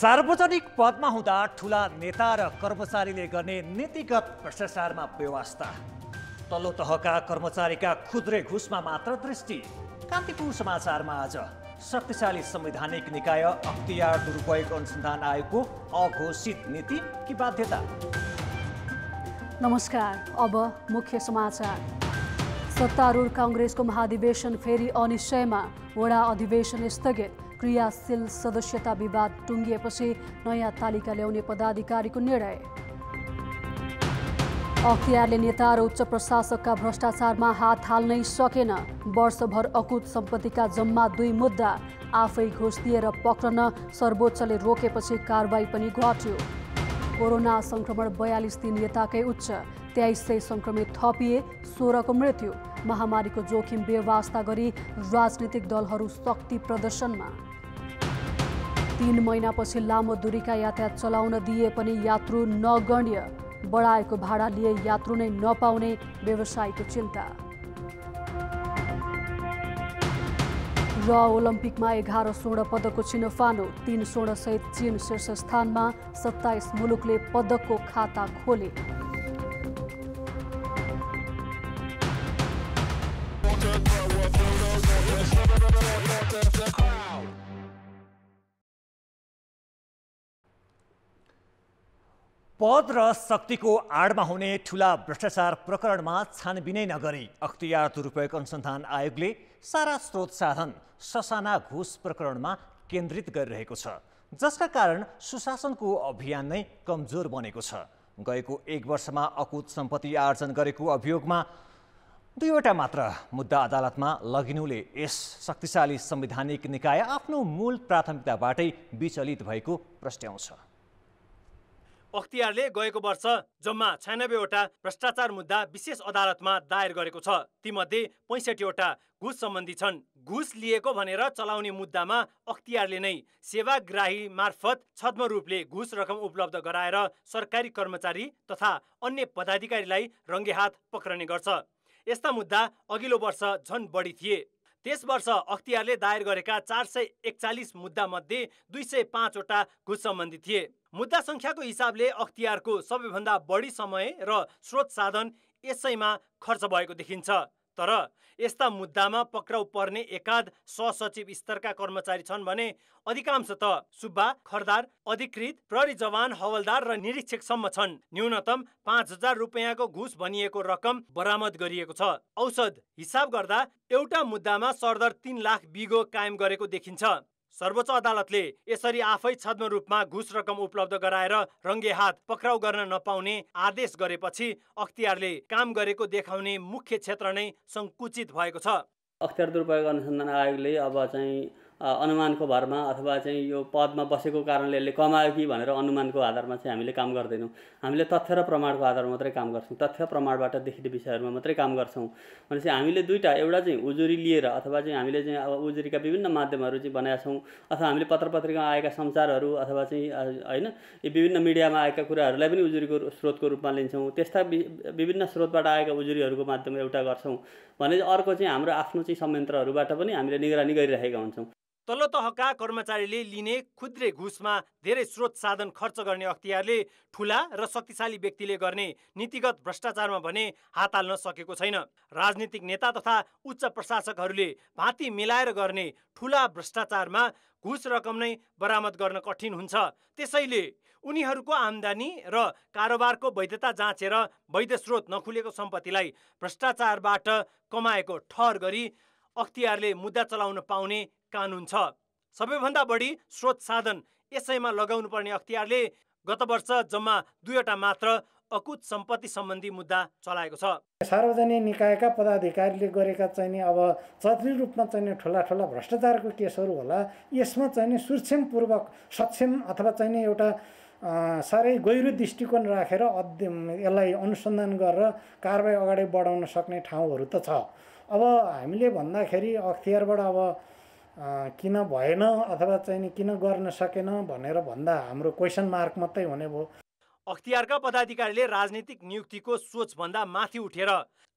सार्वजनिक पदमा हुँदा ठूला नेता र कर्मचारीले गर्ने नीतिगत भ्रष्टाचारमा व्यवस्था। तल्लो तहका कर्मचारीका खुद्रे घुसमा मात्र दृष्टि। कान्तिपुर समाचारमा आज शक्तिशाली संवैधानिक निकाय अख्तियार दुरुपयोग अनुसन्धान आयोगको अघोषित नीति कि बाध्यता। नमस्कार, अब मुख्य समाचार। सत्तारूढ कांग्रेसको महाधिवेशन फेरि अनिश्चयमा। वडा अधिवेशन स्थगित। क्रियाशील सदस्यता विवाद टुङ्गिएपछि नयाँ तालिका ल्याउने पदाधिकारीको निर्णय। अख्तियारले नेता र उच्च प्रशासकका भ्रष्टाचारमा हात हाल्नै सकेन। वर्षभर अकुत सम्पत्तिका जम्मा 2 मुद्दा। आफै घुस दिएर पक्रन सर्वोच्चले रोकेपछि कारबाही पनि घट्यो। कोरोना संक्रमण 42 दिन यताकै उच्च। 2300 संक्रमित थपिए, 16 को मृत्यु। महामारीको जोखिम बेवास्ता गरी राजनीतिक दलहरू शक्ति प्रदर्शनमा। 3 महिनापछि लामो दूरीका यातायात चलाउन दिए पनि यात्रु नगण्य। बढाएको भाडा लिए यात्रु नै नपाउने व्यवसायीको चिन्ता। र ओलम्पिकमा 11 स्वर्ण पदकको छिनोफानो। 3 स्वर्णसहित चीन शीर्ष स्थानमा। 27 मुलुकले पदकको खाता खोले। पद र शक्तिको आडमा हुने ठूला भ्रष्टाचार प्रकरणमा छानबिनै नगरी अख्तियार दुरुपयोग अनुसन्धान आयोगले सारा स्रोत साधन ससाना घुस प्रकरणमा केन्द्रित गरिरहेको छ, जसका कारण सुशासनको अभियान नै कमजोर बनेको छ। गएको 1 वर्षमा अकुत सम्पत्ति आर्जन गरेको अभियोगमा 2वटा मात्र मुद्दा अदालतमा लगिनुले यस शक्तिशाली संवैधानिक निकाय आफ्नो मूल प्राथमिकताबाटै विचलित भएको प्रस्ट्याउँछ। अख्तियारले गएको वर्ष जम्मा 96वटा भ्रष्टाचार मुद्दा विशेष अदालतमा दायर गरेको छ। तीमध्ये 65वटा घुस सम्बन्धी छन्। घुस लिएको भनेर चलाउने मुद्दामा अख्तियारले नै सेवाग्राही मार्फत छद्म रूपले घुस रकम उपलब्ध गराएर सरकारी कर्मचारी तथा अन्य पदाधिकारीलाई रङ्गेहात पक्रने गर्छ। यस्ता मुद्दा अघिल्लो वर्ष झन् बढी थिए। त्यस वर्ष अख्तियारले दायर गरेका 441 मुद्दा मध्ये 205वटा घुस सम्बन्धी थिए। मुद्दा संख्याको हिसाबले अख्तियारको सबैभन्दा बढी समय र स्रोत साधन यसैमा खर्च भएको देखिन्छ। तर यस्ता मुद्दामा पक्राउ पर्ने एकाध सहसचिव स्तरका कर्मचारी छन् भने अधिकांश त सुब्बा, खरदार, अधिकृत, प्रहरी जवान, हवलदार र निरीक्षकसम्म छन्। न्यूनतम 5000 रुपियाँको घुस भनिएको रकम बरामद गरिएको छ। औसत हिसाब गर्दा एउटा मुद्दामा सरदर 3 लाख बिगो कायम गरेको देखिन्छ। सर्वोच्च अदालतले यसरी आफै छद्म रूपमा घुस रकम उपलब्ध गराएर रङ्गेहात पक्राउ गर्न नपाउने आदेश गरेपछि अख्तियारले काम गरेको देखाउने मुख्य क्षेत्र नै सङ्कुचित भएको छ। अख्तियार दुरुपयोग अनुसन्धान आयोगले अब चाहिँ अनुमानको भरमा अथवा चाहिँ यो पदमा बसेको कारणले यसले कमायो कि भनेर अनुमानको आधारमा चाहिँ हामीले काम गर्दैनौँ। हामीले तथ्य र प्रमाणको आधारमा मात्रै काम गर्छौँ। तथ्य प्रमाणबाट देखिने विषयहरूमा मात्रै काम गर्छौँ। भनेपछि हामीले दुईटा, एउटा चाहिँ उजुरी लिएर अथवा चाहिँ हामीले चाहिँ अब उजुरीका विभिन्न माध्यमहरू चाहिँ बनाएका छौँ, अथवा हामीले पत्रपत्रिकामा आएका समाचारहरू अथवा चाहिँ होइन यी विभिन्न मिडियामा आएका कुराहरूलाई पनि उजुरीको स्रोतको रूपमा लिन्छौँ। त्यस्ता विभिन्न स्रोतबाट आएका उजुरीहरूको माध्यममा एउटा गर्छौँ भने अर्को चाहिँ हाम्रो आफ्नो चाहिँ संयन्त्रहरूबाट पनि हामीले निगरानी गरिरहेका हुन्छौँ। तल्लो तहका कर्मचारीले लिने खुद्रे घुसमा धेरै स्रोत साधन खर्च गर्ने अख्तियारले ठूला र शक्तिशाली व्यक्तिले गर्ने नीतिगत भ्रष्टाचारमा भने हात हाल्न सकेको छैन। राजनीतिक नेता तथा उच्च प्रशासकहरूले भाँति मिलाएर गर्ने ठूला भ्रष्टाचारमा घुस रकम नै बरामद गर्न कठिन हुन्छ। त्यसैले उनीहरूको आम्दानी र कारोबारको वैधता जाँचेर वैध स्रोत नखुलेको सम्पत्तिलाई भ्रष्टाचारबाट कमाएको ठहर गरी अख्तियारले मुद्दा चलाउन पाउने कानुन छ। सबैभन्दा बढी स्रोत साधन यसैमा लगाउनु पर्ने अख्तियारले गत वर्ष जम्मा 2वटा मात्र अकुत सम्पत्ति सम्बन्धी मुद्दा चलाएको छ। सार्वजनिक निकायका पदाधिकारीले गरेका चाहिँ नि अब चतुर रूपमा चाहिँ ठुला ठुला भ्रष्टाचारको केसहरू होला। यसमा चाहिँ सूक्ष्मपूर्वक सक्षम अथवा चाहिँ एउटा साह्रै गहिरो दृष्टिकोण राखेर यसलाई अनुसन्धान गरेर कारबाही अगाडि बढाउन सक्ने ठाउँहरू त छ। अब हामीले भन्दाखेरि अख्तियारबाट अब किन भएन अथवा चाहिँ किन गर्न सकेन भनेर भन्दा हाम्रो क्वेसन मार्क मात्रै हुने भयो। अख्तियारका पदाधिकारीले राजनीतिक नियुक्तिको सोचभन्दा माथि उठेर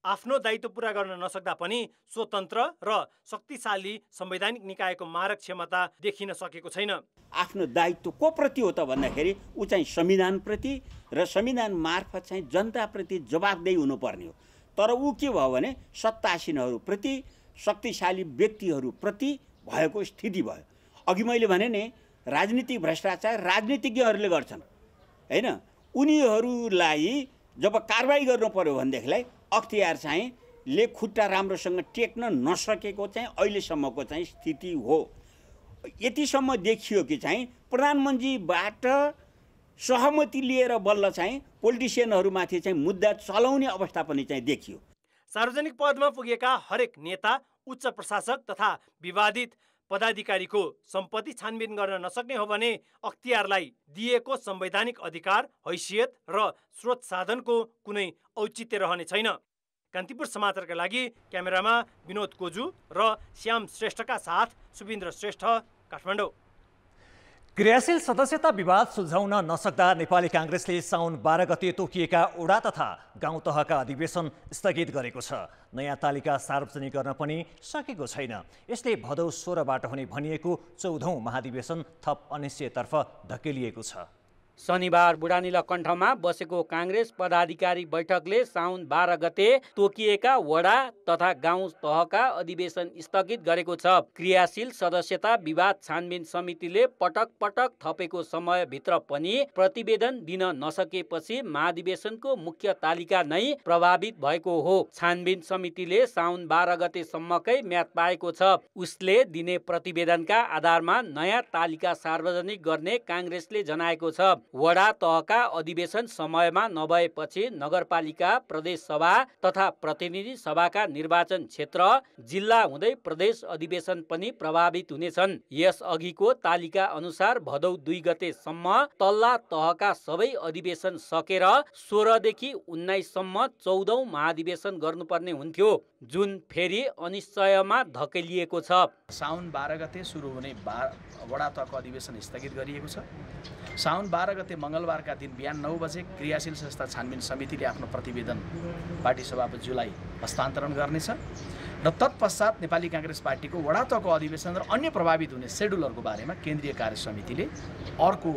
आफ्नो दायित्व पूरा गर्न नसक्दा पनि स्वतन्त्र र शक्तिशाली संवैधानिक निकायको मारक क्षमता देखिन सकेको छैन। आफ्नो दायित्व को प्रति हो त भन्दाखेरि ऊ चाहिँ संविधानप्रति र संविधान मार्फत चाहिँ जनताप्रति जवाबदेही हुनुपर्ने हो। तर ऊ के भयो भने सत्तासीनहरूप्रति, शक्तिशाली व्यक्तिहरूप्रति भएको स्थिति भयो। अघि मैले भने नि राजनीतिक भ्रष्टाचार राजनीतिज्ञहरूले गर्छन् हैन। उनीहरूलाई जब कारबाही गर्नु पर्यो भनेदेखिलाई अख्तियार चाहिँ ले खुट्टा राम्रोसँग टेक्न नसकेको चाहिँ अहिलेसम्मको चाहिँ स्थिति हो। यतिसम्म देखियो कि चाहिँ प्रधानमन्त्रीबाट सहमति लिएर बल्ल चाहिँ पोलिटिसियनहरूमाथि चाहिँ मुद्दा चलाउने अवस्था पनि चाहिँ देखियो। सार्वजनिक पदमा पुगेका हरेक नेता, उच्च प्रशासक तथा विवादित पदाधिकारीको सम्पत्ति छानबिन गर्न नसक्ने हो भने अख्तियारलाई दिएको संवैधानिक अधिकार, हैसियत र स्रोत साधनको कुनै औचित्य रहने छैन। कान्तिपुर समाचारका लागि क्यामेरामा विनोद कोजु र श्याम श्रेष्ठका साथ सुबिन्द्र श्रेष्ठ, काठमाडौँ। क्रियाशील सदस्यता विवाद सुल्झाउन नसक्दा नेपाली काङ्ग्रेसले साउन 12 गते तोकिएका वडा तथा गाउँ तहका अधिवेशन स्थगित गरेको छ। नयाँ तालिका सार्वजनिक गर्न पनि सकेको छैन। यसले भदौ 16बाट हुने भनिएको 14औं महाधिवेशन थप अनिश्चयतर्फ धकेलिएको छ। शनिबार बुढानीलकण्ठमा बसेको काङ्ग्रेस पदाधिकारी बैठकले साउन 12 गते तोकिएका वडा तथा गाउँ तहका अधिवेशन स्थगित गरेको छ। क्रियाशील सदस्यता विवाद छानबिन समितिले पटक पटक थपेको समयभित्र पनि प्रतिवेदन दिन नसकेपछि महाधिवेशनको मुख्य तालिका नै प्रभावित भएको हो। छानबिन समितिले साउन 12 गतेसम्मकै म्याद पाएको छ। उसले दिने प्रतिवेदनका आधारमा नयाँ तालिका सार्वजनिक गर्ने काङ्ग्रेसले जनाएको छ। वडा तहका अधिवेशन समयमा नभएपछि नगरपालिका, प्रदेश सभा तथा प्रतिनिधि सभाका निर्वाचन क्षेत्र, जिल्ला हुँदै प्रदेश अधिवेशन पनि प्रभावित हुनेछन्। यस अघिको तालिका अनुसार भदौ 2 गतेसम्म तल्ला तहका सबै अधिवेशन सकेर 16 देखि 19 सम्म 14औं महाधिवेशन गर्नुपर्ने हुन्थ्यो, जुन फेरि अनिश्चयमा धकेलिएको छ। साउन 12 गते सुरु हुने वडा तहको अधिवेशन स्थगित गरिएको छ। साउन 12 गते मङ्गलबारका दिन बिहान 9 बजे क्रियाशील संस्था छानबिन समितिले आफ्नो प्रतिवेदन पार्टी सभापतिज्यूलाई हस्तान्तरण गर्नेछ र तत्पश्चात नेपाली काङ्ग्रेस पार्टीको वडा तहको अधिवेशन र अन्य प्रभावित हुने सेड्युलहरूको बारेमा केन्द्रीय कार्य समितिले अर्को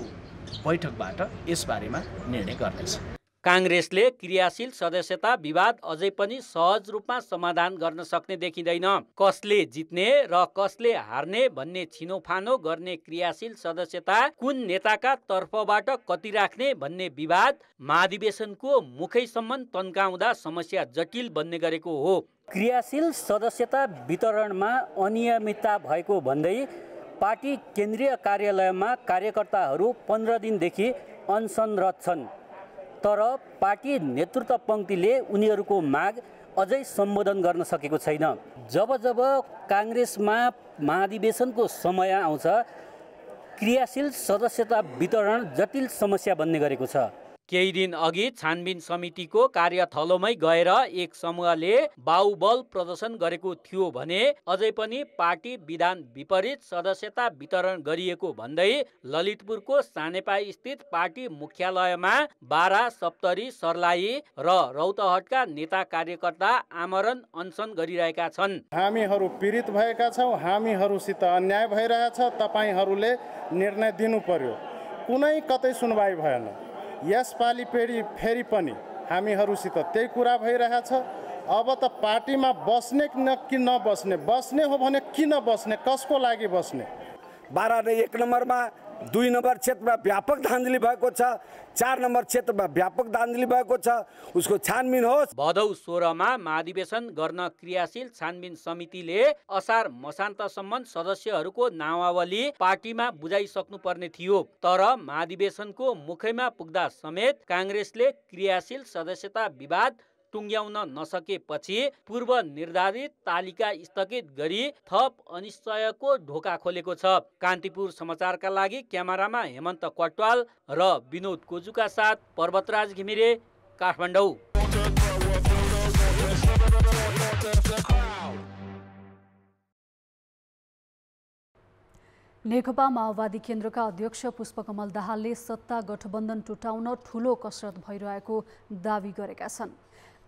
बैठकबाट यसबारेमा निर्णय गर्नेछ। काङ्ग्रेसले क्रियाशील सदस्यता विवाद अझै पनि सहज रूपमा समाधान गर्न सक्ने देखिँदैन। कसले जित्ने र कसले हार्ने भन्ने छिनोफानो गर्ने क्रियाशील सदस्यता कुन नेताका तर्फबाट कति राख्ने भन्ने विवाद महाधिवेशनको मुखैसम्म तन्काउँदा समस्या जटिल बन्ने गरेको हो। क्रियाशील सदस्यता वितरणमा अनियमितता भएको भन्दै पार्टी केन्द्रीय कार्यालयमा कार्यकर्ताहरू 15 दिनदेखि अनसनरत छन्। तर पार्टी नेतृत्व पङ्क्तिले उनीहरूको माग अझै सम्बोधन गर्न सकेको छैन। जब जब काङ्ग्रेसमा महाधिवेशनको समय आउँछ, क्रियाशील सदस्यता वितरण जटिल समस्या बन्ने गरेको छ। केही दिन अघि छानबिन समितिको कार्यथलोमै गएर एक समूहले बाहुबल प्रदर्शन गरेको थियो भने अझै पनि पार्टी विधान विपरीत सदस्यता वितरण गरिएको भन्दै ललितपुरको सानेपाई स्थित पार्टी मुख्यालयमा बारा, सप्तरी, सर्लाही र रौतहटका नेता कार्यकर्ता आमरण अनसन गरिरहेका छन्। हामीहरू पीडित भएका छौँ, हामीहरूसित अन्याय भइरहेछ, तपाईहरूले निर्णय दिनु पर्यो। कुनै कतै सुनवाई भएन। यसपालि फेरि पनि हामीहरूसित त्यही कुरा भइरहेछ। अब त पार्टीमा बस्ने कि नबस्ने, बस्ने हो भने किन बस्ने, कसको लागि बस्ने। 12 र 1 नम्बरमा 2 नम्बर क्षेत्रमा व्यापक धान्धली भएको छ, 4 नम्बर क्षेत्रमा व्यापक धान्धली भएको छ, उसको छानबिन होस्। भदौ 16मा महाधिवेशन गर्न क्रियाशील छानबिन समितिले असार मसान्तसम्म सदस्यहरूको नामावली पार्टीमा बुझाइसक्नु पर्ने थियो। तर महाधिवेशनको मुखैमा पुग्दा समेत काङ्ग्रेसले क्रियाशील सदस्यता विवाद टुङ्ग्याउन नसकेपछि पूर्व निर्धारित तालिका स्थगित गरी थप अनिश्चयको ढोका खोलेको छ। कान्तिपुर समाचारका लागि क्यामेरामा हेमन्त कटवाल र विनोद कोजुका साथ पर्वतराज घिमिरे, काठमाडौँ। नेकपा माओवादी केन्द्रका अध्यक्ष पुष्पकमल दाहालले सत्ता गठबन्धन टुटाउन ठूलो कसरत भइरहेको दावी गरेका छन्।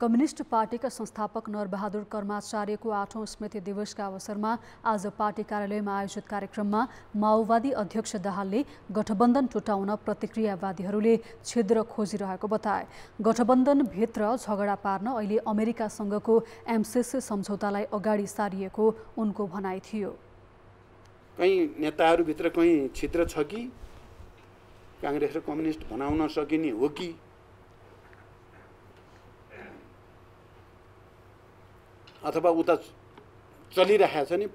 कम्युनिस्ट पार्टीका संस्थापक नरबहादुर कर्माचार्यको 8औं स्मृति दिवसका अवसरमा आज पार्टी कार्यालयमा आयोजित कार्यक्रममा माओवादी अध्यक्ष दाहालले गठबन्धन टुटाउन प्रतिक्रियावादीहरूले छिद्र खोजिरहेको बताए। गठबन्धनभित्र झगडा पार्न अहिले अमेरिकासँगको एमसिसी सम्झौतालाई अगाडि सारिएको उनको भनाइ थियो। कहीँ नेताहरूभित्र कहीँ छिद्र छ कि काङ्ग्रेस र कम्युनिस्ट बनाउन सकिने हो कि अथवा उता चलिरहेको छ नि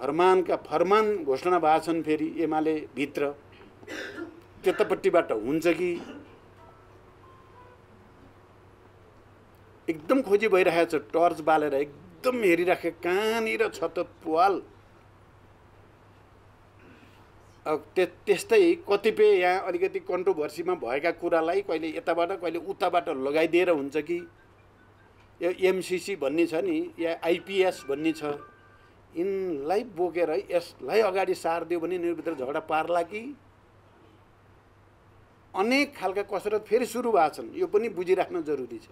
फरमानका फरमान घोषणा भएका छन् फेरि एमाले भित्र त्यतापट्टिबाट हुन्छ कि एकदम खोजी भइरहेको छ। टर्च बालेर एकदम हेरिराखे कहाँनिर छ त प्वाल। त्यस्तै कतिपय यहाँ अलिकति कन्ट्रोभर्सीमा भएका कुरालाई कहिले यताबाट कहिले उताबाट लगाइदिएर हुन्छ कि यो एमसिसी भन्ने छ नि या आइपिएस भन्ने छ, यिनलाई बोकेर यसलाई अगाडि सारिदियो भने यिनीहरूभित्र झगडा पार्ला कि अनेक खालका कसरत फेरि सुरु भएको छन्। यो पनि बुझिराख्न जरुरी छ।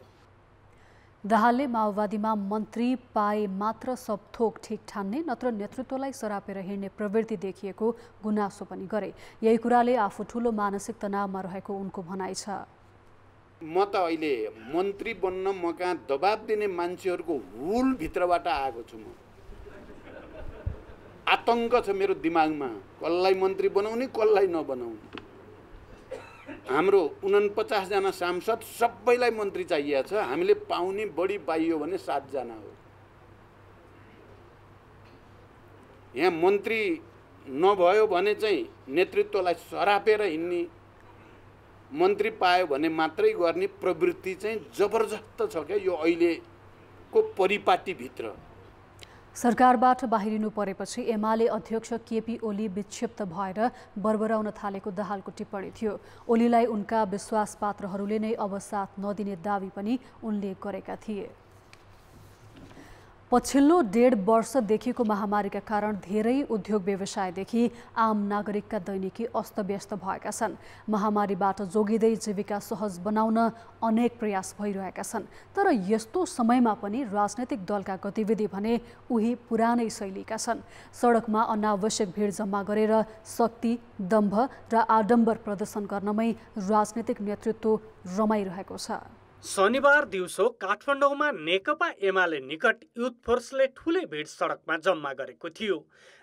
दाहालले माओवादीमा मन्त्री पाए मात्र सब थोक ठिक ठान्ने नत्र नेतृत्वलाई सरापेर हिँड्ने प्रवृत्ति देखिएको गुनासो पनि गरे। यही कुराले आफू ठूलो मानसिक तनावमा रहेको उनको भनाइ छ। म त अहिले मन्त्री बन्न म कहाँ दबाब दिने मान्छेहरूको हुल भित्रबाट आएको छु। म आतंक छ मेरो दिमागमा, कसलाई मन्त्री बनाउने कसलाई नबनाउने। हाम्रो 49 जना सांसद सबैलाई मन्त्री चाहिएको छ। हामीले पाउने बढी पाइयो भने 7 जना हो। यहाँ मन्त्री नभयो भने चाहिँ नेतृत्वलाई सरापेर हिँड्ने, मन्त्री पायो भने मात्रै गर्ने प्रवृत्ति चाहिँ जबरजस्त छ क्या यो अहिलेको परिपाटीभित्र। सरकारबाट बाहिरिनु परेपछि एमाले अध्यक्ष केपी ओली विक्षिप्त भएर बर्बराउन थालेको दाहालको टिप्पणी थियो। ओलीलाई उनका विश्वासपात्रहरूले नै अब साथ नदिने दावी पनि उनले गरेका थिए। पछिल्लो 1.5 वर्षदेखिको महामारीका कारण धेरै उद्योग व्यवसायदेखि आम नागरिकका दैनिकी अस्तव्यस्त भएका छन्। महामारीबाट जोगिँदै जीविका सहज बनाउन अनेक प्रयास भइरहेका छन्। तर यस्तो समयमा पनि राजनैतिक दलका गतिविधि भने उही पुरानै शैलीका छन्। सडकमा अनावश्यक भिड जम्मा गरेर शक्ति, दम्भ र आडम्बर प्रदर्शन गर्नमै राजनैतिक नेतृत्व रमाइरहेको छ। शनिबार दिउँसो काठमाडौँमा नेकपा एमाले निकट युथ फोर्सले ठुलै भिड सडकमा जम्मा गरेको थियो।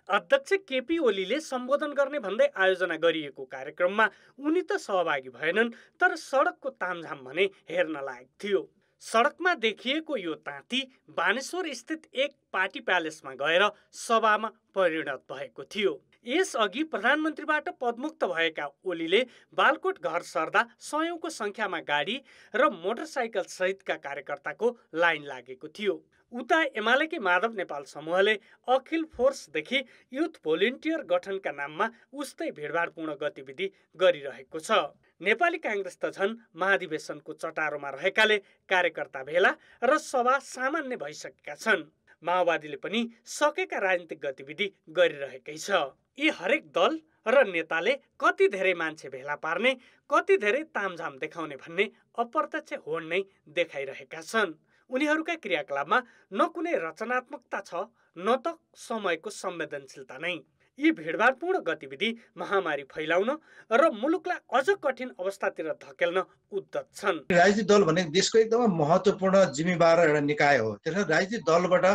अध्यक्ष केपी ओलीले सम्बोधन गर्ने भन्दै आयोजना गरिएको कार्यक्रममा उनी त सहभागी भएनन्, तर सडकको तामझाम भने हेर्न लायक थियो। सडकमा देखिएको यो ताती बानेश्वर स्थित एक पार्टी प्यालेसमा गएर सभामा परिणत भएको थियो। यसअघि प्रधानमन्त्रीबाट पदमुक्त भएका ओलीले बालकोट घर सर्दा सयौंको संख्यामा गाडी र मोटरसाइकल सहितका कार्यकर्ताको लाइन लागेको थियो। उता एमालेकै माधव नेपाल समूहले अखिल फोर्सदेखि युथ भोलिन्टियर गठनका नाममा उस्तै भिडभाडपूर्ण गतिविधि गरिरहेको छ। नेपाली कांग्रेस त झन् महाधिवेशनको चटारोमा रहेकाले कार्यकर्ता भेला र सभा सामान्य भइसकेका छन्। माओवादीले पनि सकेका राजनीतिक गतिविधि गरिरहेकै छ। यी हरेक दल र नेताले कति धेरै मान्छे भेला पार्ने, कति धेरै तामझाम देखाउने भन्ने अप्रत्यक्ष होड नै देखाइरहेका छन्। उनीहरूका क्रियाकलापमा न कुनै रचनात्मकता छ, न त समयको संवेदनशीलता नै। यी भिडभाडपूर्ण गतिविधि महामारी फैलाउन र मुलुकलाई अझ कठिन अवस्थातिर धकेल्न उद्यत छन्। राजनीतिक दल भने देशको एकदमै महत्त्वपूर्ण जिम्मेवार एउटा निकाय हो। त्यसैले राजनीतिक दलबाट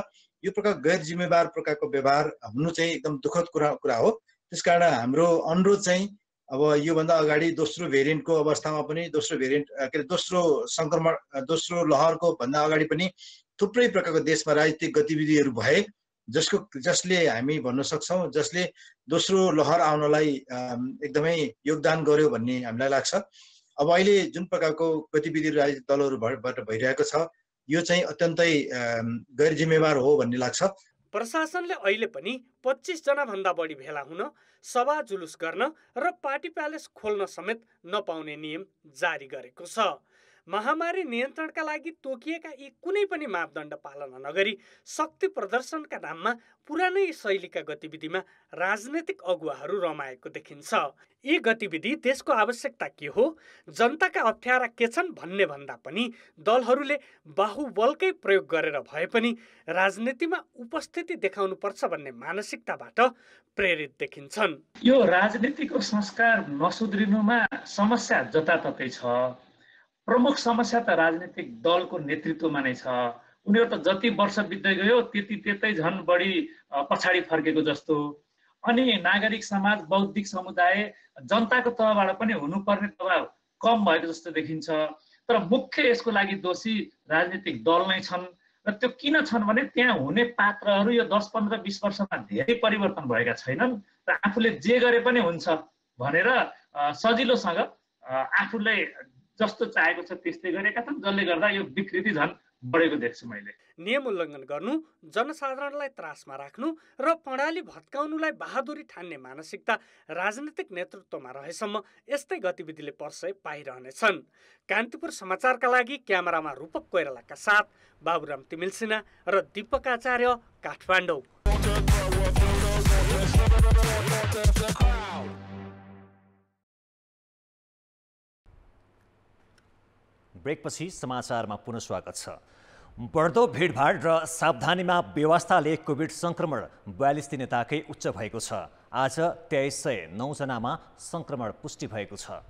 यो प्रकार गैर जिम्मेवार प्रकारको व्यवहार हुनु चाहिँ एकदम दुःखद कुरा हो। त्यसकारण हाम्रो अनुरोध चाहिँ अब योभन्दा अगाडि दोस्रो भेरिएन्टको अवस्थामा पनि दोस्रो संक्रमण दोस्रो लहरको भन्दा अगाडि पनि थुप्रै प्रकारको देशमा राजनीतिक गतिविधिहरू भए जसले हामी भन्न सक्छौँ जसले दोस्रो लहर आउनलाई एकदमै योगदान गर्यो भन्ने हामीलाई लाग्छ। अब अहिले जुन प्रकारको गतिविधि राजनीतिक दलहरूबाट भइरहेको छ यो चाहिँ अत्यन्तै गैर जिम्मेवार हो भन्ने लाग्छ। प्रशासनले अहिले पनि 25 जना भन्दा बढी भेला हुन, सभा जुलुस गर्न र पार्टी प्यालेस खोल्न समेत नपाउने नियम जारी गरेको छ। महामारी नियन्त्रणका लागि तोकिएका यी कुनै पनि मापदण्ड पालना नगरी शक्ति प्रदर्शनका नाममा पुरानै शैलीका गतिविधिमा राजनैतिक अगुवाहरू रमाएको देखिन्छ। यी गतिविधि देशको आवश्यकता के हो, जनताका अप्ठ्यारा के छन् भन्ने भन्दा पनि दलहरूले बाहुबलकै प्रयोग गरेर भए पनि राजनीतिमा उपस्थिति देखाउनुपर्छ भन्ने मानसिकताबाट प्रेरित देखिन्छन्। यो राजनीतिको संस्कार नसुध्रिनुमा समस्या जताततै छ। प्रमुख समस्या त राजनीतिक दलको नेतृत्वमा नै छ। उनीहरू त जति वर्ष बित्दै गयो त्यतै झन् बढी पछाडि फर्केको जस्तो। अनि नागरिक समाज, बौद्धिक समुदाय, जनताको तहबाट पनि हुनुपर्ने दबाब कम भएको जस्तो देखिन्छ। तर मुख्य यसको लागि दोषी राजनीतिक दल नै छन्। र त्यो किन छन् भने त्यहाँ हुने पात्रहरू यो 10, 15, 20 वर्षमा धेरै परिवर्तन भएका छैनन् र आफूले जे गरे पनि हुन्छ भनेर सजिलोसँग आफूले जस्तो चाहेको छ त्यस्तै गरेका छन्, जसले गर्दा यो विकृति झन् बढेको देख्छु मैले। नियम उल्लङ्घन गर्नु, जनसाधारणलाई त्रासमा राख्नु र प्रणाली भत्काउनुलाई बहादुरी ठान्ने मानसिकता राजनीतिक नेतृत्वमा रहेसम्म यस्तै गतिविधिले पर्सय पाइरहनेछन्। कान्तिपुर समाचारका लागि क्यामेरामा रूपक कोइरालाका साथ बाबुराम तिमिल सिन्हा र दीपक आचार्य, काठमाडौँ। ब्रेकपछि समाचारमा पुनः स्वागत छ। बढ्दो भिडभाड र सावधानीमा व्यवस्थाले कोभिड सङ्क्रमण 42 दिनताकै उच्च भएको छ। आज 2309 जनामा सङ्क्रमण पुष्टि भएको छ।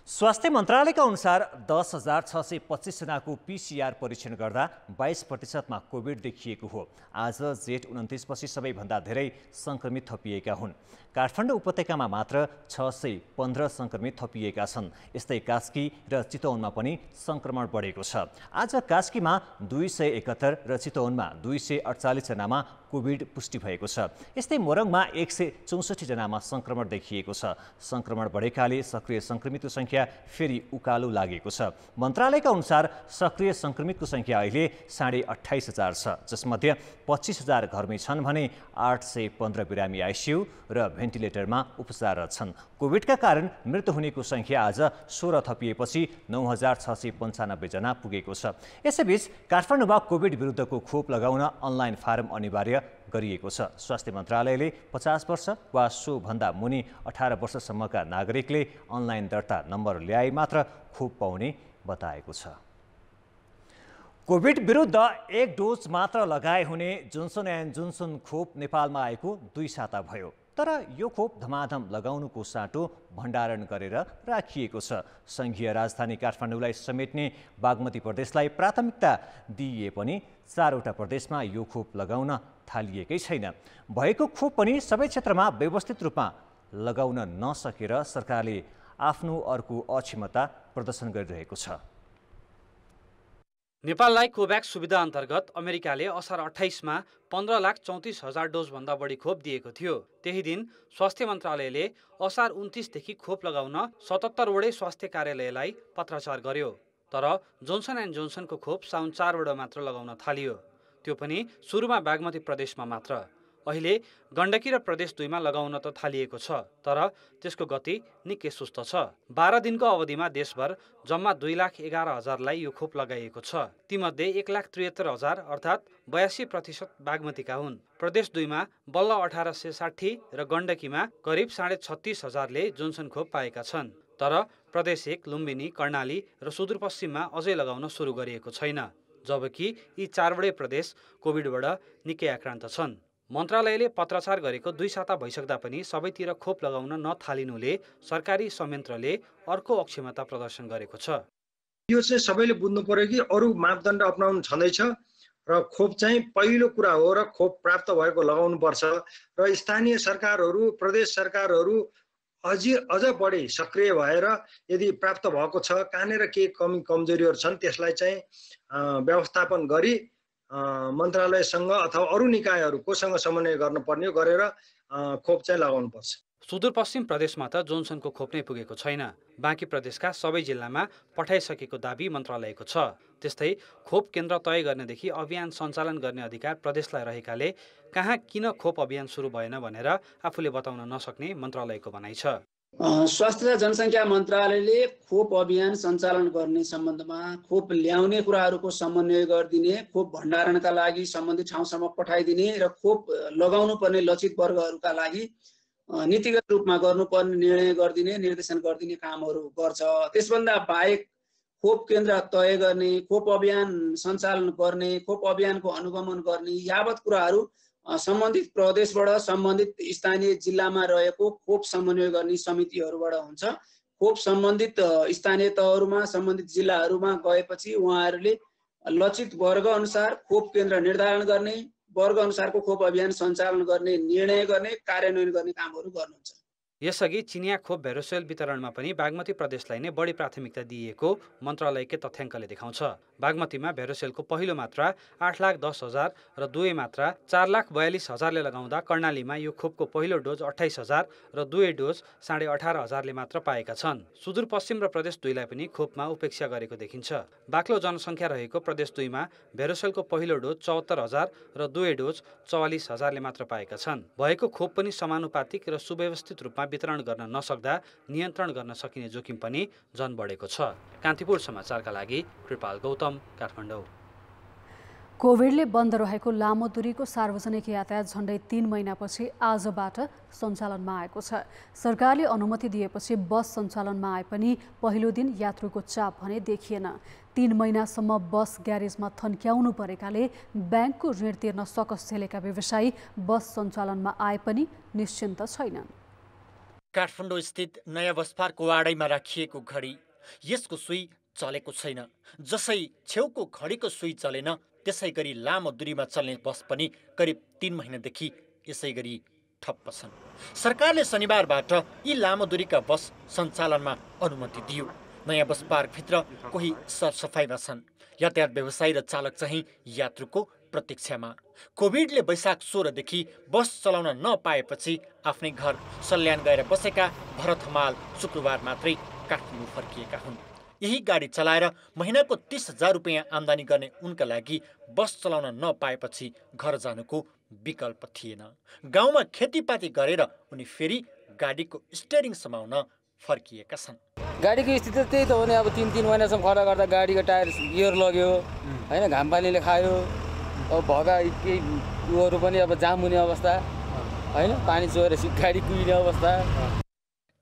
स्वास्थ्य मन्त्रालयका अनुसार 10,625 जनाको PCR परीक्षण गर्दा 22% कोभिड देखिएको हो। आज जेठ 29 पछि सबैभन्दा धेरै सङ्क्रमित थपिएका हुन्। काठमाडौँ उपत्यकामा मात्र 615 सङ्क्रमित थपिएका छन्। यस्तै कास्की र चितवनमा पनि सङ्क्रमण बढेको छ। आज कास्कीमा 271 र चितवनमा 248 जनामा कोभिड पुष्टि भएको छ। यस्तै मोरङमा 164 जनामा सङ्क्रमण देखिएको छ। सङ्क्रमण बढेकाले सक्रिय सङ्क्रमितको सङ्ख्या फेरि उकालो लागेको छ। मन्त्रालयका अनुसार सक्रिय सङ्क्रमितको सङ्ख्या अहिले 28,500 छ, जसमध्ये 25,000 घरमै छन् भने 815 बिरामी आइसियु र भेन्टिलेटरमा उपचाररत छन्। कोभिडका कारण मृत्यु हुनेको सङ्ख्या आज 16 थपिएपछि 9,695 जना पुगेको छ। यसैबीच काठमाडौँमा कोभिड विरुद्धको खोप लगाउन अनलाइन फारम अनिवार्य गरिएको छ। स्वास्थ्य मन्त्रालयले 50 वर्ष वा सोभन्दा मुनि 18 वर्षसम्मका नागरिकले अनलाइन दर्ता नम्बर ल्याए मात्र खोप पाउने बताएको छ। कोभिड विरुद्ध 1 डोज मात्र लगाए हुने जोन्सन एन्ड जोन्सन खोप नेपालमा आएको 2 साता भयो। तर यो खोप धमाधम लगाउनुको साटो भण्डारण गरेर राखिएको छ। सङ्घीय राजधानी काठमाडौँलाई समेट्ने बागमती प्रदेशलाई प्राथमिकता दिइए पनि 4वटा प्रदेशमा यो खोप लगाउन थालिएकै छैन। भएको खोप पनि सबै क्षेत्रमा व्यवस्थित रूपमा लगाउन नसकेर सरकारले आफ्नो अर्को अक्षमता प्रदर्शन गरिरहेको छ। नेपाललाई कोभ्याक्स सुविधा अन्तर्गत अमेरिकाले असार 28 मा 15,34,000 डोजभन्दा बढी खोप दिएको थियो। त्यही दिन स्वास्थ्य मन्त्रालयले असार 29 देखि खोप लगाउन 77 वटै स्वास्थ्य कार्यालयलाई पत्राचार गर्यो। तर जोन्सन एन्ड जोन्सनको खोप साउन 4 वटा मात्र लगाउन थालियो। त्यो पनि सुरुमा बागमती प्रदेशमा मात्र। अहिले गण्डकी र प्रदेश 2 मा लगाउन त थालिएको छ, तर त्यसको गति निकै सुस्त छ। 12 दिनको अवधिमा देशभर जम्मा 2,11,000लाई यो खोप लगाइएको छ। तीमध्ये 1,73,000 अर्थात् 82% बागमतीका हुन्। प्रदेश 2 मा बल्ल 1,860 र गण्डकीमा करिब 36,500ले जोन्सन खोप पाएका छन्। तर प्रदेश 1, लुम्बिनी, कर्णाली र सुदूरपश्चिममा अझै लगाउन सुरु गरिएको छैन, जबकि यी 4 वटै प्रदेश कोभिडबाट निकै आक्रान्त छन्। मन्त्रालयले पत्राचार गरेको 2 साता भइसक्दा पनि सबैतिर खोप लगाउन नथालिनुले सरकारी संयन्त्रले अर्को अक्षमता प्रदर्शन गरेको छ। यो चाहिँ सबैले बुझ्नु पर्यो कि अरू मापदण्ड अपनाउनु छँदैछ र खोप चाहिँ पहिलो कुरा हो र खोप प्राप्त भएको लगाउनु पर्छ र स्थानीय सरकारहरू, प्रदेश सरकारहरू अझ बढी सक्रिय भएर यदि प्राप्त भएको छ, कहाँनिर के कमी कमजोरीहरू छन् त्यसलाई चाहिँ व्यवस्थापन गरी मन्त्रालयसँग अथवा अरू निकायहरू कोसँग समन्वय गर्नुपर्ने गरेर खोप चाहिँ लगाउनुपर्छ। सुदूरपश्चिम प्रदेशमा त जोन्सनको खोप नै पुगेको छैन। बाँकी प्रदेशका सबै जिल्लामा पठाइसकेको दाबी मन्त्रालयको छ। त्यस्तै खोप केन्द्र तय गर्नेदेखि अभियान सञ्चालन गर्ने अधिकार प्रदेशलाई रहेकाले कहाँ किन खोप अभियान सुरु भएन भनेर आफूले बताउन नसक्ने मन्त्रालयको भनाइ छ। स्वास्थ्य तथा जनसङ्ख्या मन्त्रालयले खोप अभियान सञ्चालन गर्ने सम्बन्धमा खोप ल्याउने कुराहरूको समन्वय गरिदिने, खोप भण्डारणका लागि सम्बन्धित ठाउँसम्म पठाइदिने र खोप लगाउनु पर्ने लक्षित वर्गहरूका लागि नीतिगत रूपमा गर्नुपर्ने निर्णय गरिदिने, निर्देशन गरिदिने कामहरू गर्छ। त्यसभन्दा बाहेक खोप केन्द्र तय गर्ने, खोप अभियान सञ्चालन गर्ने, खोप अभियानको अनुगमन गर्ने यावत कुराहरू सम्बन्धित प्रदेशबाट सम्बन्धित स्थानीय जिल्लामा रहेको खोप समन्वय गर्ने समितिहरूबाट हुन्छ। खोप सम्बन्धित स्थानीय तहहरूमा सम्बन्धित जिल्लाहरूमा गएपछि उहाँहरूले लक्षित वर्ग अनुसार खोप केन्द्र निर्धारण गर्ने, वर्ग अनुसारको खोप अभियान सञ्चालन गर्ने, निर्णय गर्ने, कार्यान्वयन गर्ने कामहरू गर्नुहुन्छ। यसअघि चिनिया खोप भेरोसेल वितरणमा पनि बागमती प्रदेशलाई नै बढी प्राथमिकता दिएको मन्त्रालयकै तथ्याङ्कले देखाउँछ। बागमतीमा भेरोसेलको पहिलो मात्रा 8,10,000 र दुवै मात्रा 4,42,000ले लगाउँदा कर्णालीमा यो खोपको पहिलो डोज 28,000 र दुवै डोज 18,500ले मात्र पाएका छन्। सुदूरपश्चिम र प्रदेश 2लाई पनि खोपमा उपेक्षा गरेको देखिन्छ। बाक्लो जनसङ्ख्या रहेको प्रदेश 2मा भेरोसेलको पहिलो डोज 74,000 र दुवै डोज 44,000ले मात्र पाएका छन्। भएको खोप पनि समानुपातिक र सुव्यवस्थित रूपमा वितरण गर्न नसक्दा नियन्त्रण गर्न सकिने जोखिम पनि झन बढेको छ। कान्तिपुर समाचारका लागि कृपाल गौतम, काठमाडौँ। कोभिडले बन्द रहेको लामो दूरीको सार्वजनिक यातायात झन्डै 3 महिनापछि आजबाट सञ्चालनमा आएको छ। सरकारले अनुमति दिएपछि बस सञ्चालनमा आए पनि पहिलो दिन यात्रुको चाप भने देखिएन। 3 महिनासम्म बस ग्यारेजमा थन्क्याउनु परेकाले ब्याङ्कको ऋण तिर्न सकस झेलेका व्यवसायी बस सञ्चालनमा आए पनि निश्चिन्त छैनन्। काठमाडौँ स्थित नयाँ बस पार्कको आडैमा राखिएको घडी, यसको सुई चलेको छैन। जसै छेउको घडीको सुई चलेन, त्यसै गरी लामो दूरीमा चल्ने बस पनि करिब 3 महिनादेखि यसै गरी ठप्प छन्। सरकारले शनिबारबाट यी लामो दूरीका बस सञ्चालनमा अनुमति दियो। नयाँ बस पार्कभित्र कोही सरसफाइमा छन्। यातायात व्यवसायी र चालक चाहिँ यात्रुको प्रतीक्षामा। कोभिडले वैशाख 16देखि बस चलाउन नपाएपछि आफ्नै घर सल्यान गएर बसेका भरत हमाल शुक्रबार मात्रै काठमाडौँ फर्किएका हुन्। यही गाडी चलाएर महिनाको 30,000 रुपियाँ आम्दानी गर्ने उनका लागि बस चलाउन नपाएपछि घर जानुको विकल्प थिएन। गाउँमा खेतीपाती गरेर उनी फेरि गाडीको स्टियरिङ समाउन फर्किएका छन्। गाडीको स्थिति त्यही त हो नि। अब 3 महिनासम्म खडा गर्दा गाडीको टायर इयर लग्यो होइन, घाम पानीले खायो। अब भगा केही उयोहरू पनि अब जाम हुने अवस्था होइन, पानी चोएर गाडी कुहिने अवस्था।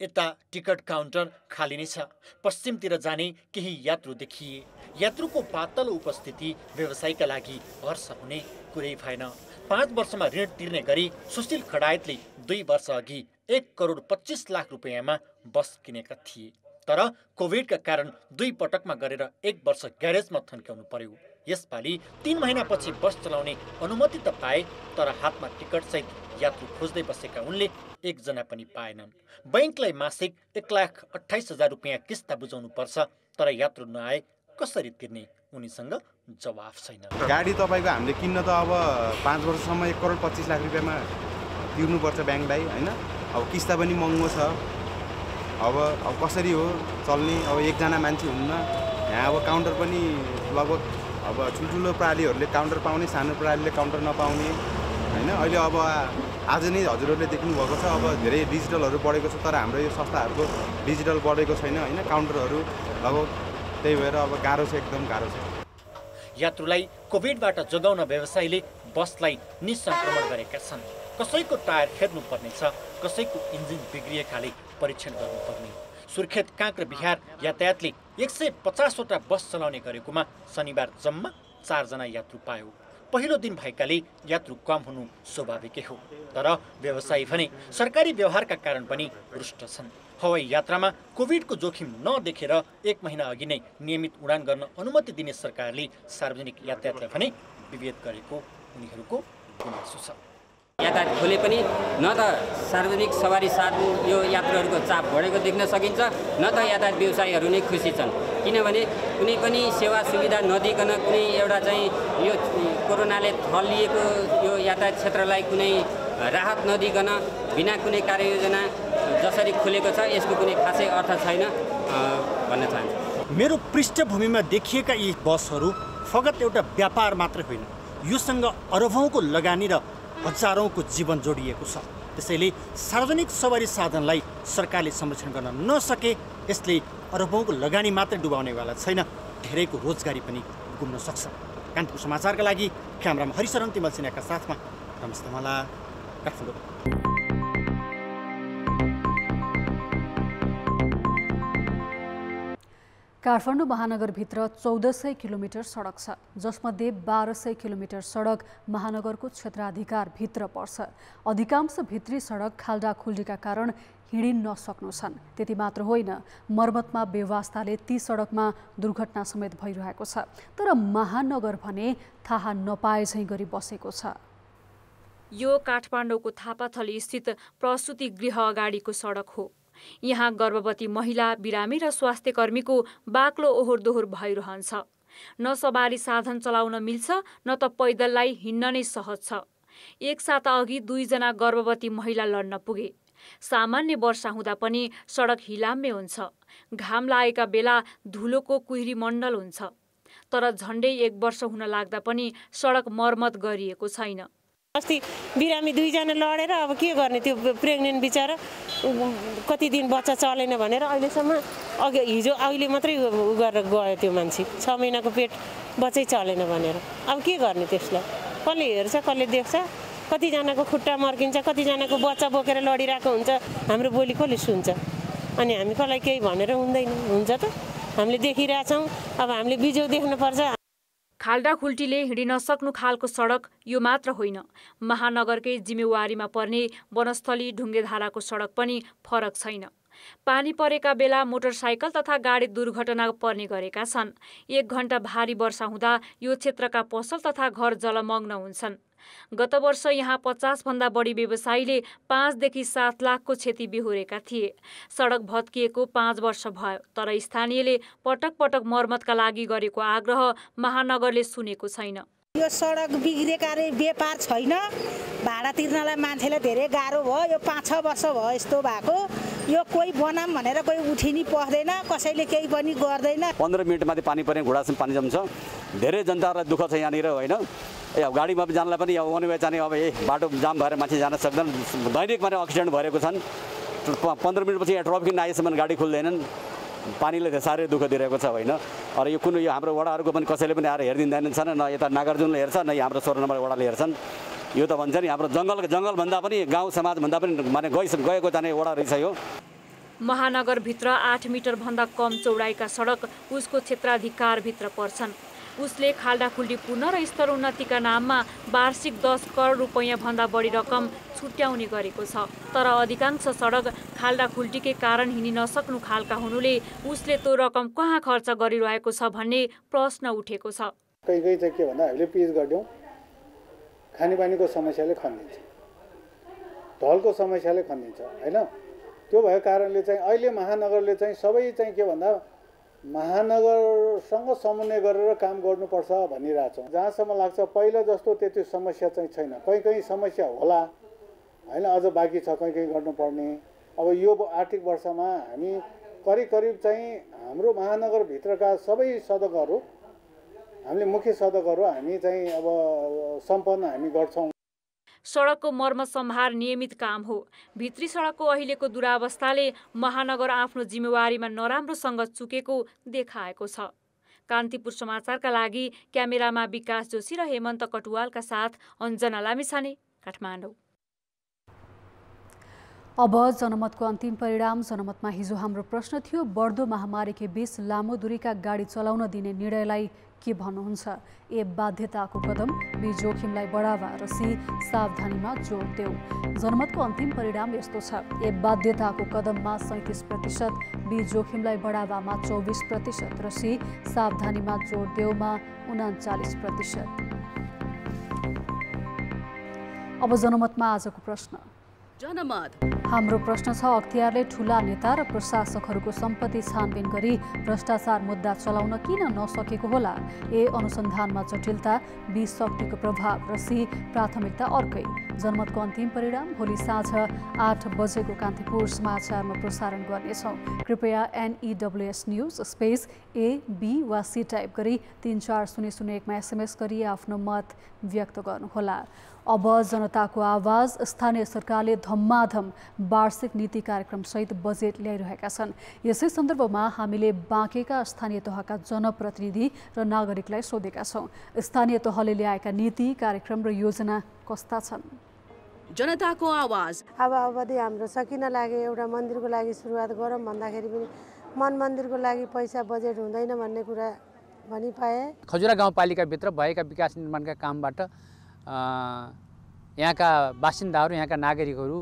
यता टिकट काउन्टर खाली नै छ। पश्चिमतिर जाने केही यात्रु देखिए। यात्रुको पातलो उपस्थिति व्यवसायका लागि हर्ष हुने कुरै भएन। 5 वर्षमा ऋण तिर्ने गरी सुशील खडायतले 2 वर्ष अघि 1,25,00,000 रुपियाँमा बस किनेका थिए। तर कोभिडका कारण 2 पटकमा गरेर 1 वर्ष ग्यारेजमा थन्क्याउनु पर्यो। यसपालि 3 महिनापछि बस चलाउने अनुमति त पाए, तर हातमा टिकट सहित यात्रु खोज्दै बसेका उनले एकजना पनि पाएनन्। बैंकलाई मासिक 1,28,000 रुपियाँ किस्ता बुझाउनु पर्छ, तर यात्रु नआए कसरी तिर्ने उनीसँग जवाफ छैन। गाडी तपाईँको हामीले किन्न त अब 5 वर्षसम्म 1,25,00,000 रुपियाँमा तिर्नुपर्छ ब्याङ्कलाई होइन। अब किस्ता पनि महँगो छ। अब कसरी हो चल्ने? अब एकजना मान्छे हुन्न यहाँ। अब काउन्टर पनि लगभग अब ठुल्ठुलो प्रणालीहरूले काउन्टर पाउने, सानो प्रणालीले काउन्टर नपाउने होइन। अहिले अब आज नै हजुरहरूले देख्नुभएको छ, अब धेरै डिजिटलहरू बढेको छ, तर हाम्रो यो संस्थाहरूको डिजिटल बढेको छैन होइन, काउन्टरहरू लगभग। त्यही भएर अब गाह्रो छ, एकदम गाह्रो छ। यात्रुलाई कोभिडबाट जोगाउन व्यवसायीले बसलाई निसङ्क्रमण गरेका छन्। कसैको टायर फेर्नुपर्ने छ, कसैको इन्जिन बिग्रिएकाले परीक्षण गर्नुपर्ने। सुर्खेत, काँक्र, बिहार यातायातले 150वटा बस चलाउने गरेकोमा शनिबार जम्मा 4 जना यात्रु पायो। पहिलो दिन भएकाले यात्रु कम हुनु स्वाभाविकै हो, तर व्यवसायी भने सरकारी व्यवहारका कारण पनि रुष्ट छन्। हवाई यात्रामा कोभिडको जोखिम नदेखेर 1 महिना अघि नै नियमित उडान गर्न अनुमति दिने सरकारले सार्वजनिक यातायातलाई भने विभेद गरेको उनीहरूको गुनासो छ। यातायात खोले पनि न त सार्वजनिक सवारी साधन यो यात्रुहरूको चाप बढेको देख्न सकिन्छ, न त यातायात व्यवसायीहरू नै खुसी छन्। किनभने कुनै पनि सेवा सुविधा नदिकन कुनै एउटा चाहिँ यो कोरोनाले थलिएको यो यातायात क्षेत्रलाई कुनै राहत नदिकन बिना कुनै कार्ययोजना जसरी खुलेको छ यसको कुनै खासै अर्थ छैन भन्न चाहन्छु। मेरो पृष्ठभूमिमा देखिएका यी बसहरू फगत एउटा व्यापार मात्रै होइन, योसँग अरबौँको लगानी र हजारौँको जीवन जोडिएको छ। त्यसैले सार्वजनिक सवारी साधनलाई सरकारले संरक्षण गर्न नसके यसले अरबौँको लगानी मात्रै डुबाउनेवाला छैन, धेरैको रोजगारी पनि गुम्न सक्छ। कान्तिपुर समाचारका लागि क्यामेरामा हरिशरण तिमल सिन्हाका साथमा रमेश धमाला, काठमाडौँ। काठमाडौँ महानगरभित्र 1400 किलोमिटर सडक छ, जसमध्ये 1200 किलोमिटर सडक महानगरको क्षेत्राधिकारभित्र पर्छ। अधिकांश भित्री सडक खाल्डाखुल्डीका कारण हिँडिन नसक्नु छन्। त्यति मात्र होइन, मर्मतमा बेवास्ताले ती सडकमा दुर्घटना समेत भइरहेको छ। तर महानगर भने थाहा नपाए झैँ गरी बसेको छ। यो काठमाडौँको थापाथली स्थित प्रसुति गृह अगाडिको सडक हो। यहाँ गर्भवती महिला, बिरामी र स्वास्थ्य कर्मीको बाक्लो ओहोर दोहोर भइरहन्छ। न सवारी साधन चलाउन मिल्छ, न त पैदललाई हिँड्न नै सहज छ। एक साता अघि 2 जना गर्भवती महिला लड्न पुगे। सामान्य वर्षा हुँदा पनि सडक हिलाम्य हुन्छ। घाम लागेका बेला धुलोको कुहिरी मण्डल हुन्छ। तर झन्डै 1 वर्ष हुन लाग्दा पनि सडक मर्मत गरिएको छैन। अस्ति बिरामी 2 जना लडेर अब के गर्ने, त्यो प्रेग्नेन्ट बिचरा कति दिन बच्चा चलेन भनेर अहिलेसम्म अहिले मात्रै उ गरेर गयो त्यो मान्छे। 6 महिनाको पेट बच्चै चलेन भनेर अब के गर्ने त्यसलाई? कसले हेर्छ, कसले देख्छ? कतिजनाको खुट्टा मर्किन्छ, कतिजनाको बच्चा बोकेर लडिरहेको हुन्छ। हाम्रो बोली कसले सुन्छ? अनि हामी कसलाई केही भनेर हुँदैन, हुन्छ त? हामीले देखिरहेछौँ, अब हामीले बिजो देख्नुपर्छ। खाल्डाखुल्टीले हिँडिन सक्नु खालको सडक यो मात्र होइन, महानगरकै जिम्मेवारीमा पर्ने वनस्थली ढुङ्गेधाराको सडक पनि फरक छैन। पानी परेका बेला मोटरसाइकल तथा गाडी दुर्घटना पर्ने गरेका छन्। 1 घण्टा भारी वर्षा हुँदा यो क्षेत्रका पसल तथा घर जलमग्न हुन्छन्। गत वर्ष यहाँ 50 भन्दा बढी व्यवसायीले 5 देखि 7 लाखको क्षति बिहोरेका थिए। सडक भत्किएको 5 वर्ष भयो, तर स्थानीयले पटक पटक मर्मतका लागि गरेको आग्रह महानगरले सुनेको छैन। यो सडक बिग्रेकाले व्यापार छैन, भाडा तिर्नलाई मान्छेलाई धेरै गाह्रो भयो। यो 5-6 वर्ष भयो यस्तो भएको। यो कोही बनाम भनेर कोही उठिनी पर्दैन, कसैले केही पनि गर्दैन। 15 मिनट माथि पानी परे घुँडासम्म पानी जम्छ। धेरै जनताहरूलाई दुःख छ यहाँनिर, होइन? अब गाडीमा पनि जानलाई पनि अब वान वे जाने, अब बाटो जाम भएर मान्छे जान सक्दैन। दैनिक माने एक्सिडेन्ट भइरहेको छन्। 15 मिनटपछि यहाँ ट्राफिक नआएसम्म गाडी खुल्दैनन्। पानीले साह्रै दुःख दिइरहेको छ, होइन? अरू यो कुनै यो हाम्रो वडाहरूको पनि कसैले पनि आएर हेरिदिँदैन छन्। न यता नागार्जुनले हेर्छ, न हाम्रो 16 नम्बर वडाले हेर्छन्। यो त भन्छ नि हाम्रो जङ्गलभन्दा पनि गाउँ समाजभन्दा पनि माने गएको जाने वडा रहेछ यो। महानगरभित्र 8 मिटर भन्दा कम चौडाइका सडक उसको क्षेत्राधिकारभित्र पर्छन्। उसले खाल्डाखुल्डी पुनः र स्तरोन्नतिका नाममा वार्षिक 10 करोड रुपैयाँ भन्दा बढी रकम छुट्याउने गरेको छ। तर अधिकांश सडक खाल्डाखुल्डीकै कारण हिँड्न नसक्नु खालका हुनुले उसले त्यो रकम कहाँ खर्च गरिरहेको छ भन्ने प्रश्न उठेको छ। कहीँ चाहिँ के भन्दा हामीले पिच गर्यौँ, खानेपानीको समस्याले खनिन्छ, ढलको समस्याले खनिन्छ, होइन? त्यो भएको कारणले चाहिँ अहिले महानगरले चाहिँ सबै चाहिँ के भन्दा महानगरसँग समन्वय गरेर काम गर्नुपर्छ भनिरहेछौँ। जहाँसम्म लाग्छ पहिला जस्तो त्यति समस्या चाहिँ छैन। कहीँ समस्या होला, होइन? अझ बाँकी छ कहीँ गर्नुपर्ने। अब यो आर्थिक वर्षमा हामी करिब चाहिँ हाम्रो महानगरभित्रका सबै सडकहरू, हामीले मुख्य सडकहरू हामी चाहिँ अब सम्पन्न हामी गर्छौँ। सडकको मर्मत सम्हार नियमित काम हो। भित्री सडकको अहिलेको दुरावस्थाले महानगर आफ्नो जिम्मेवारीमा नराम्रोसँग चुकेको देखाएको छ। कान्तिपुर समाचारका लागि क्यामेरामा विकास जोशी र हेमन्त कटुवालका साथ अञ्जना लामिछाने, काठमाडौँ। अब जनमतको अन्तिम परिणाम। जनमतमा हिजो हाम्रो प्रश्न थियो, बढ्दो महामारीकै बीच लामो दूरीका गाडी चलाउन दिने निर्णयलाई के भन्नुहुन्छ? ए बाध्यताको कदम, बी जोखिमलाई बढावा र सी सावधानीमा जोड देऊ। जनमतको अन्तिम परिणाम यस्तो छ, ए बाध्यताको कदममा 37%, बी जोखिमलाई बढावामा 24% र सी सावधानीमा जोड देऊमा 39%। अब जनमतमा आजको प्रश्न। जनमत हाम्रो प्रश्न छ, अख्तियारले ठूला नेता र प्रशासकहरूको सम्पत्ति छानबिन गरी भ्रष्टाचार मुद्दा चलाउन किन नसकेको होला? ए अनुसन्धानमा जटिलता, बी शक्तिको प्रभाव र सी प्राथमिकता अर्कै। जनमतको अन्तिम परिणाम भोलि साँझ 8 बजेको कान्तिपुर समाचारमा प्रसारण गर्नेछौँ। कृपया NEWS news space A, B वा C टाइप गरी 34001मा SMS गरी आफ्नो मत व्यक्त गर्नुहोला। अब जनताको आवाज स्थानीय सरकारले धम्माधम वार्षिक नीति कार्यक्रमसहित बजेट ल्याइरहेका छन्। यसै सन्दर्भमा हामीले बाँकेका स्थानीय तहका जनप्रतिनिधि र नागरिकलाई सोधेका छौँ। स्थानीय तहले ल्याएका नीति कार्यक्रम र योजना कस्ता छन्? जनताको आवाज। अब अवधि हाम्रो सकिन लाग्यो, एउटा मन्दिरको लागि सुरुवात गरौँ भन्दाखेरि पनि मन्दिरको लागि पैसा बजेट हुँदैन भन्ने कुरा भनि पाए। खजुरा गाउँपालिकाभित्र भएका विकास निर्माणका कामबाट यहाँका बासिन्दाहरू, यहाँका नागरिकहरू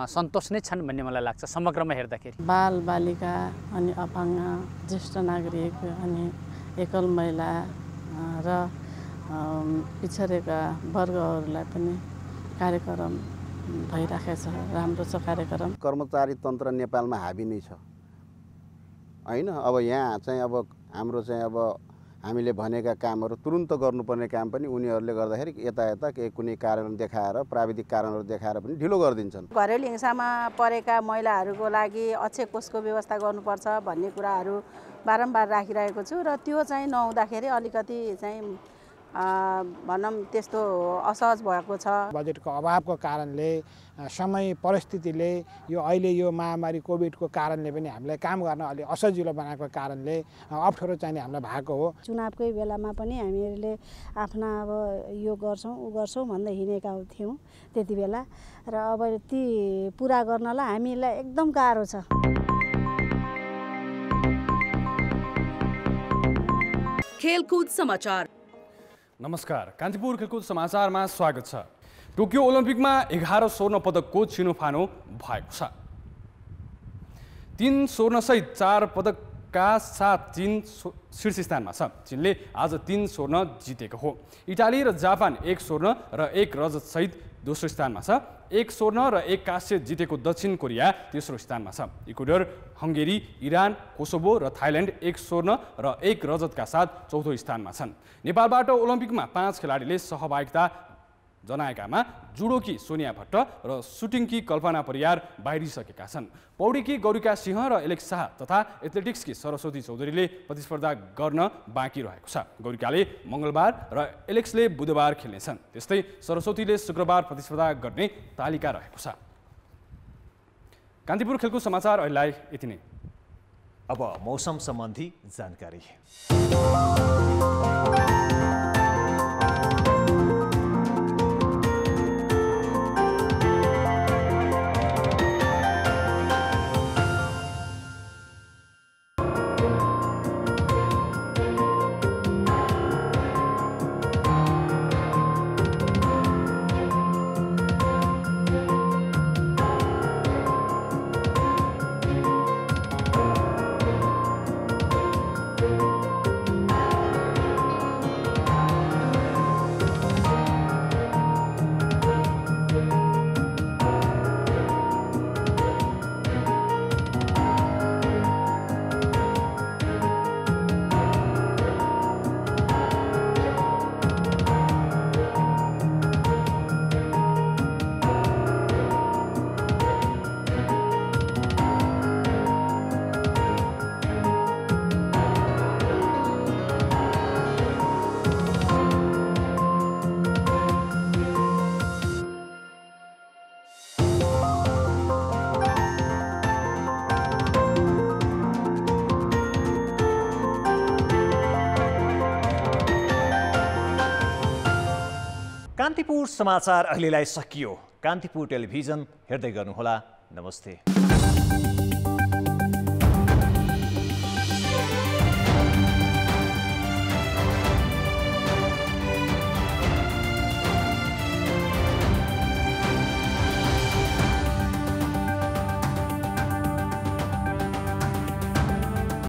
सन्तोष नै छन् भन्ने मलाई लाग्छ समग्रमा हेर्दाखेरि। बाल बालिका अनि अपाङ्ग, ज्येष्ठ नागरिक अनि एकल महिला र पिछडेका वर्गहरूलाई पनि कार्यक्रम भइराखेको छ। राम्रो छ कार्यक्रम। कर्मचारी तन्त्र नेपालमा हाबी नै छ हैन। अब यहाँ चाहिँ अब हाम्रो चाहिँ अब हामीले भनेका कामहरू तुरुन्त गर्नुपर्ने काम पनि उनीहरूले गर्दाखेरि यता कुनै कारण देखाएर, प्राविधिक कारणहरू देखाएर पनि ढिलो गरिदिन्छन्। घरेलु हिंसामा परेका महिलाहरूको लागि अक्षय कोषको व्यवस्था गर्नुपर्छ भन्ने कुराहरू बारम्बार राखिरहेको छु र त्यो चाहिँ नहुँदाखेरि अलिकति चाहिँ भनौँ त्यस्तो असहज भएको छ। बजेटको अभावको कारणले, समय परिस्थितिले, यो अहिले यो महामारी कोभिडको कारणले पनि हामीलाई काम गर्न अलि असजिलो बनाएको कारणले अप्ठ्यारो चाहिँ हामीलाई भएको हो। चुनावकै बेलामा पनि हामीहरूले आफ्ना अब यो गर्छौँ ऊ गर्छौँ भन्दै हिँडेका थियौँ त्यति बेला, र अब ती पुरा गर्नलाई हामीलाई एकदम गाह्रो छ। खेलकुद समाचार। नमस्कार, कान्तिपुर खेलकुद समाचारमा स्वागत छ। टोकियो ओलम्पिकमा 11 स्वर्ण पदकको छिनोफानो भएको छ। 3 स्वर्णसहित 4 पदकका साथ चीन शीर्ष स्थानमा छ। चीनले आज 3 स्वर्ण जितेको हो। इटाली र जापान 1 स्वर्ण र 1 रजत सहित दोस्रो स्थानमा छ। 1 स्वर्ण र 1 कांस्य जितेको दक्षिण कोरिया तेस्रो स्थानमा छ। इक्वेडर, हंगेरी, इरान, कोसोभो र थाइल्यान्ड 1 स्वर्ण र 1 रजतका साथ चौथो स्थानमा छन्। नेपालबाट ओलम्पिकमा 5 खेलाडीले सहभागिता जनाएकामा जुडोकी सोनिया भट्ट र सुटिङकी कल्पना परियार बाहिरिसकेका छन्। पौडीकी गौरिका सिंह र एलेक्स शाह तथा एथलेटिक्सकी सरस्वती चौधरीले प्रतिस्पर्धा गर्न बाँकी रहेको छ। गौरिकाले मङ्गलबार र एलेक्सले बुधबार खेल्नेछन्। त्यस्तै सरस्वतीले शुक्रबार प्रतिस्पर्धा गर्ने तालिका रहेको छ। कान्तिपुर खेलकुद समाचार अहिलेलाई यति नै। अब मौसम सम्बन्धी जानकारी। कान्तिपुर समाचार अहिलेलाई सकियो। कान्तिपुर टेलिभिजन हेर्दै गर्नुहोला। नमस्ते।